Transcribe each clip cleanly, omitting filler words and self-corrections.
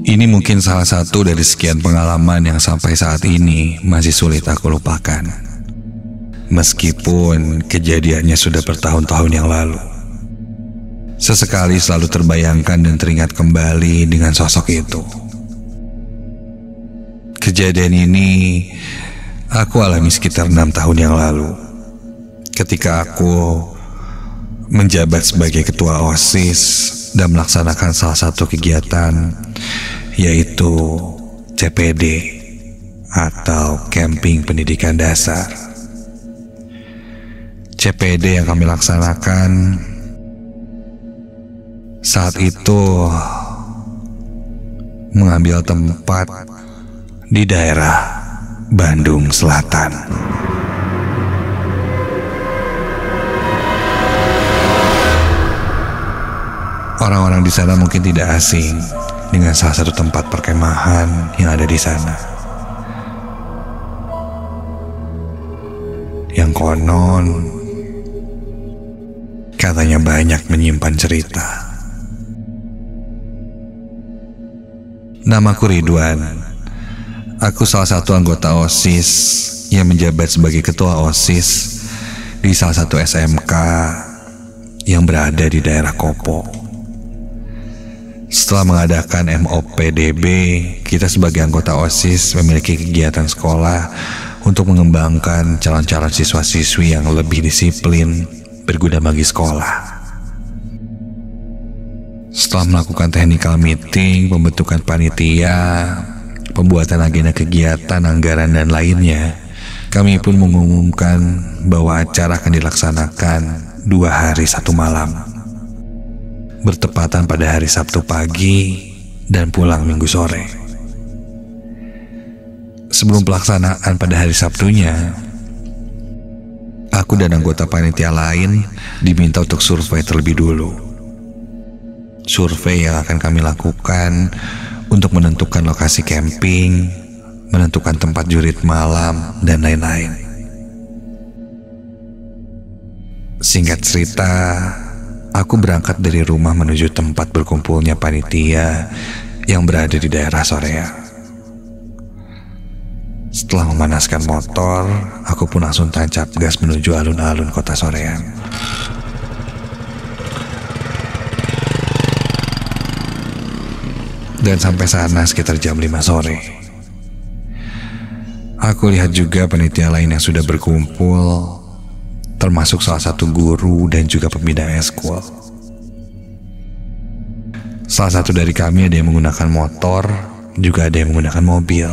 Ini mungkin salah satu dari sekian pengalaman yang sampai saat ini masih sulit aku lupakan. Meskipun kejadiannya sudah bertahun-tahun yang lalu. Sesekali selalu terbayangkan dan teringat kembali dengan sosok itu. Kejadian ini aku alami sekitar 6 tahun yang lalu. Ketika aku menjabat sebagai ketua OSIS dan melaksanakan salah satu kegiatan, yaitu CPD atau Camping Pendidikan Dasar. CPD yang kami laksanakan saat itu mengambil tempat di daerah Bandung Selatan. Orang-orang di sana mungkin tidak asing dengan salah satu tempat perkemahan yang ada di sana. Yang konon katanya banyak menyimpan cerita. Namaku Ridwan. Aku salah satu anggota OSIS yang menjabat sebagai ketua OSIS di salah satu SMK yang berada di daerah Kopo. Setelah mengadakan MOPDB, kita sebagai anggota OSIS memiliki kegiatan sekolah untuk mengembangkan calon-calon siswa-siswi yang lebih disiplin berguna bagi sekolah. Setelah melakukan technical meeting, pembentukan panitia, pembuatan agenda kegiatan, anggaran, dan lainnya, kami pun mengumumkan bahwa acara akan dilaksanakan 2 hari 1 malam. Bertepatan pada hari Sabtu pagi dan pulang Minggu sore. Sebelum pelaksanaan pada hari Sabtunya, aku dan anggota panitia lain diminta untuk survei terlebih dulu. Survei yang akan kami lakukan untuk menentukan lokasi camping, menentukan tempat jurit malam, dan lain-lain. Singkat cerita, aku berangkat dari rumah menuju tempat berkumpulnya panitia yang berada di daerah Soreang. Setelah memanaskan motor, aku pun langsung tancap gas menuju alun-alun kota Soreang. Dan sampai sana sekitar jam 5 sore. Aku lihat juga panitia lain yang sudah berkumpul, termasuk salah satu guru dan juga pembina eskul. Salah satu dari kami ada yang menggunakan motor, juga ada yang menggunakan mobil.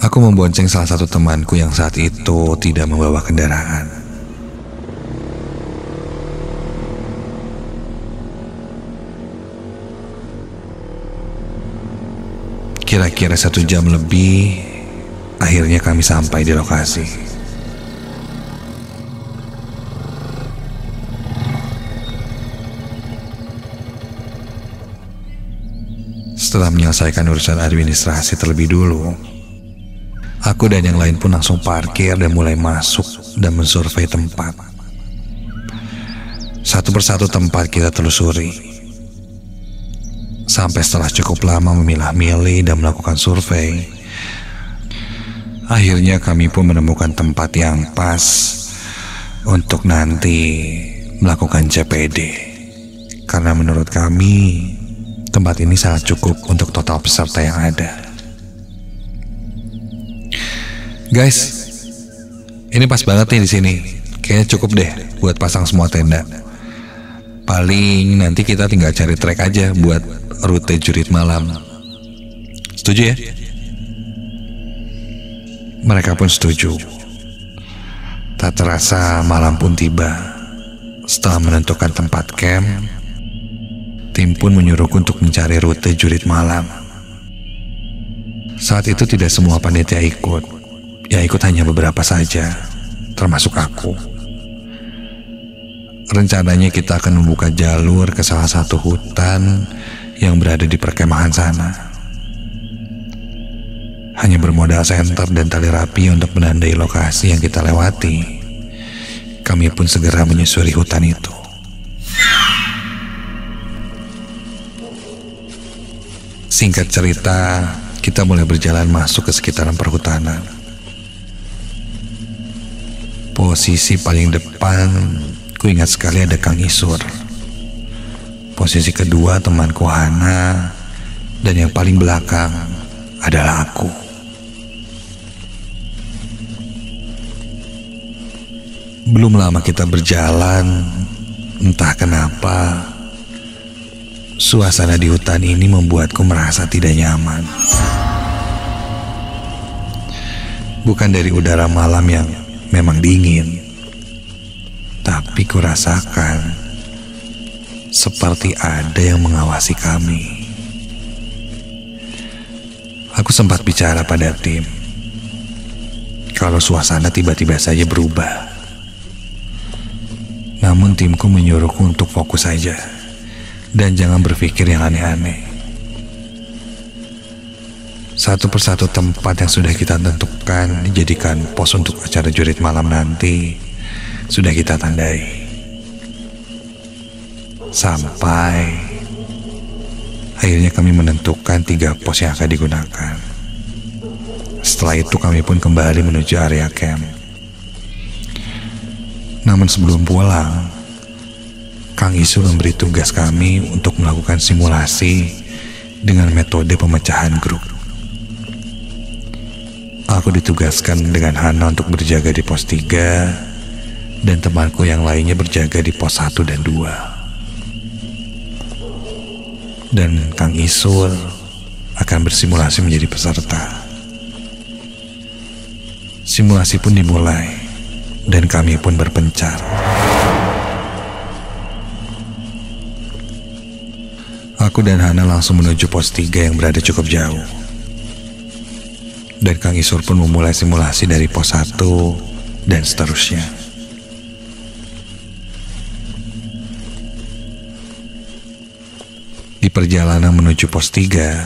Aku membonceng salah satu temanku yang saat itu tidak membawa kendaraan. Kira-kira 1 jam lebih, akhirnya kami sampai di lokasi. Setelah menyelesaikan urusan administrasi terlebih dulu, aku dan yang lain pun langsung parkir dan mulai masuk dan mensurvei tempat. Satu persatu tempat kita telusuri. Sampai setelah cukup lama memilah-milih dan melakukan survei, akhirnya kami pun menemukan tempat yang pas untuk nanti melakukan CPD. Karena menurut kami, tempat ini sangat cukup untuk total peserta yang ada. Guys, ini pas banget nih di sini. Kayaknya cukup deh buat pasang semua tenda. Paling nanti kita tinggal cari trek aja buat rute jurit malam. Setuju ya? Mereka pun setuju. Tak terasa malam pun tiba. Setelah menentukan tempat camp, tim pun menyuruhku untuk mencari rute jurit malam. Saat itu tidak semua panitia ikut. Ya ikut hanya beberapa saja, termasuk aku. Rencananya kita akan membuka jalur ke salah satu hutan yang berada di perkemahan sana. Hanya bermodal senter dan tali rapi untuk menandai lokasi yang kita lewati, kami pun segera menyusuri hutan itu. Singkat cerita, kita mulai berjalan masuk ke sekitaran perhutanan. Posisi paling depan, ku ingat sekali ada Kang Isur. Posisi kedua temanku Hana, dan yang paling belakang adalah aku. Belum lama kita berjalan, entah kenapa suasana di hutan ini membuatku merasa tidak nyaman. Bukan dari udara malam yang memang dingin, tapi kurasakan seperti ada yang mengawasi kami. Aku sempat bicara pada tim kalau suasana tiba-tiba saja berubah. Namun timku menyuruhku untuk fokus saja dan jangan berpikir yang aneh-aneh. Satu persatu tempat yang sudah kita tentukan dijadikan pos untuk acara jurit malam nanti sudah kita tandai. Sampai akhirnya kami menentukan 3 pos yang akan digunakan. Setelah itu kami pun kembali menuju area camp. Namun sebelum pulang, Kang Isul memberi tugas kami untuk melakukan simulasi dengan metode pemecahan grup. Aku ditugaskan dengan Hana untuk berjaga di pos 3 dan temanku yang lainnya berjaga di pos 1 dan 2. Dan Kang Isul akan bersimulasi menjadi peserta. Simulasi pun dimulai dan kami pun berpencar. Aku dan Hana langsung menuju pos 3 yang berada cukup jauh. Dan Kang Isur pun memulai simulasi dari pos 1 dan seterusnya. Di perjalanan menuju pos 3,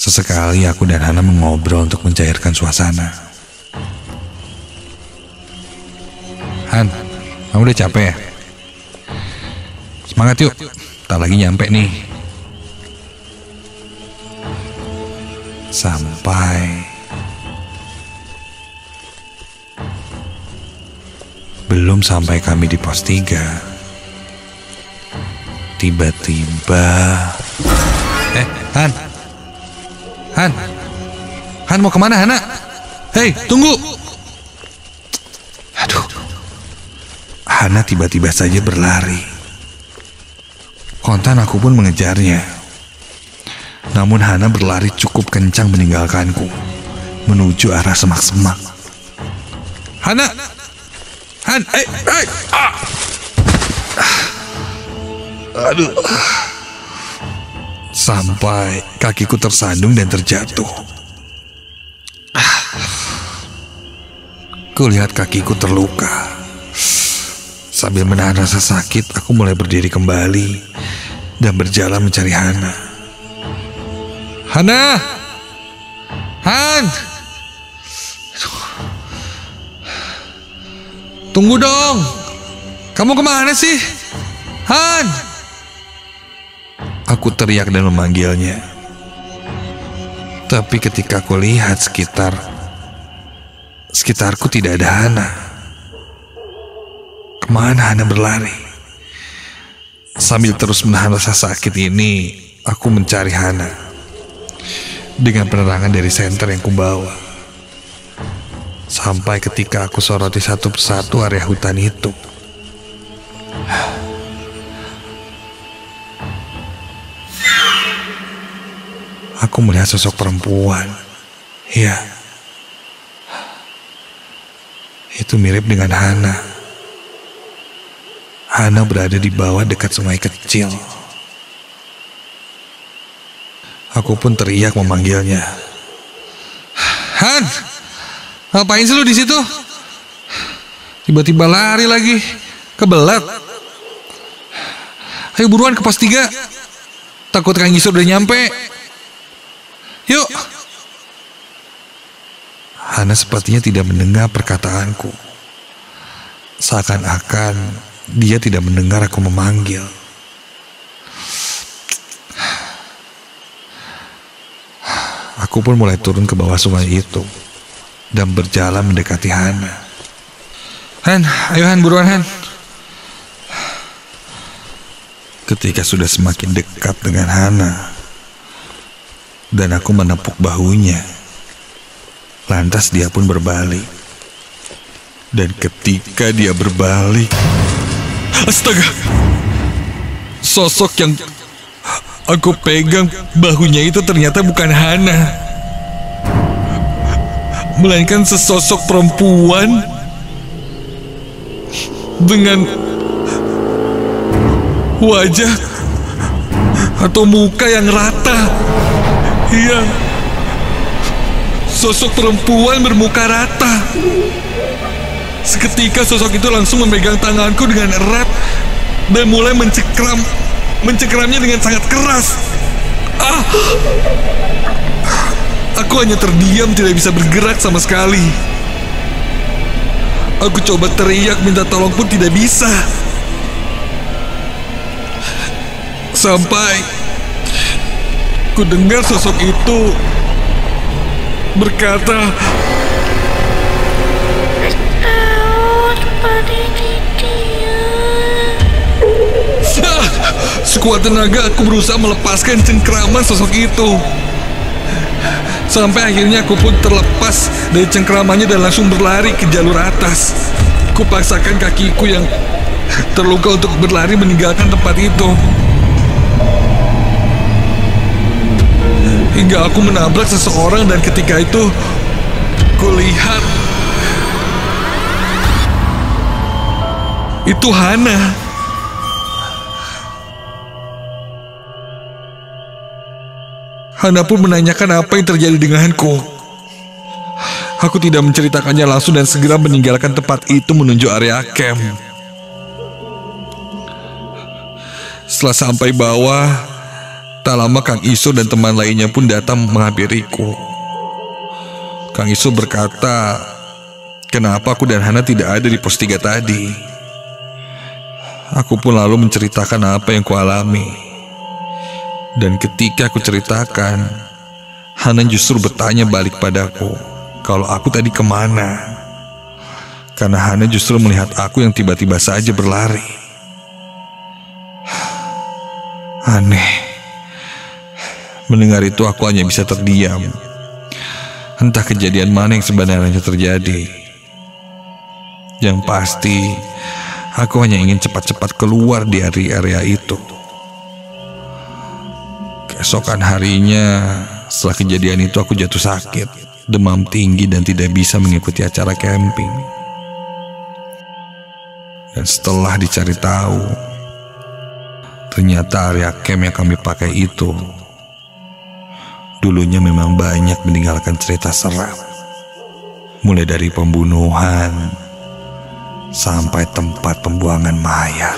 sesekali aku dan Hana mengobrol untuk mencairkan suasana. Han, kamu udah capek ya? Semangat yuk, tak lagi nyampe nih. Sampai belum sampai kami di pos 3, tiba-tiba Han mau kemana Hana? Hei, tunggu. Aduh, Hana tiba-tiba saja berlari. Kontan aku pun mengejarnya. Namun Hana berlari cukup kencang meninggalkanku, menuju arah semak-semak. Hana! Han! Aduh. Sampai kakiku tersandung dan terjatuh. Kulihat kakiku terluka. Sambil menahan rasa sakit, aku mulai berdiri kembali dan berjalan mencari Hana. Hana! Han! Tunggu dong! Kamu kemana sih? Han! Aku teriak dan memanggilnya. Tapi ketika aku lihat sekitarku tidak ada Hana. Kemana Hana berlari? Sambil terus menahan rasa sakit ini, aku mencari Hana dengan penerangan dari senter yang kubawa. Sampai ketika aku soroti satu persatu area hutan itu. Aku melihat sosok perempuan. Ya, itu mirip dengan Hana. Hana berada di bawah dekat sungai kecil. Aku pun teriak memanggilnya. Han, ngapain sih lu di situ? Tiba-tiba lari lagi, kebelat. Ayo buruan ke pos 3. Takut Kang Gisur udah nyampe. Yuk. Hana sepertinya tidak mendengar perkataanku. Seakan-akan dia tidak mendengar aku memanggil. Aku pun mulai turun ke bawah sungai itu dan berjalan mendekati Hana. Han, ayo Han, buruan Han. Ketika sudah semakin dekat dengan Hana dan aku menepuk bahunya, lantas dia pun berbalik. Dan ketika dia berbalik, astaga, sosok yang aku pegang bahunya itu ternyata bukan Hana, melainkan sesosok perempuan dengan wajah atau muka yang rata. Iya, sosok perempuan bermuka rata. Seketika sosok itu langsung memegang tanganku dengan erat dan mulai mencengkeramnya dengan sangat keras. Aku hanya terdiam, tidak bisa bergerak sama sekali. Aku coba teriak minta tolong pun tidak bisa. Sampai ku dengar sosok itu berkata, sekuat tenaga aku berusaha melepaskan cengkeraman sosok itu. Sampai akhirnya aku pun terlepas dari cengkeramannya dan langsung berlari ke jalur atas. Kupaksakan kakiku yang terluka untuk berlari meninggalkan tempat itu. Hingga aku menabrak seseorang dan ketika itu kulihat itu Hana. Hana pun menanyakan apa yang terjadi denganku. Aku tidak menceritakannya langsung dan segera meninggalkan tempat itu menuju area camp. Setelah sampai bawah, tak lama Kang Iso dan teman lainnya pun datang menghampiriku. Kang Iso berkata, kenapa aku dan Hana tidak ada di pos 3 tadi. Aku pun lalu menceritakan apa yang kualami. Dan ketika aku ceritakan, Hana justru bertanya balik padaku kalau aku tadi kemana. Karena Hana justru melihat aku yang tiba-tiba saja berlari. Aneh. Mendengar itu aku hanya bisa terdiam. Entah kejadian mana yang sebenarnya terjadi. Yang pasti, aku hanya ingin cepat-cepat keluar dari area itu. Keesokan harinya, setelah kejadian itu aku jatuh sakit, demam tinggi dan tidak bisa mengikuti acara camping. Dan setelah dicari tahu, ternyata area camp yang kami pakai itu dulunya memang banyak meninggalkan cerita seram. Mulai dari pembunuhan sampai tempat pembuangan mayat.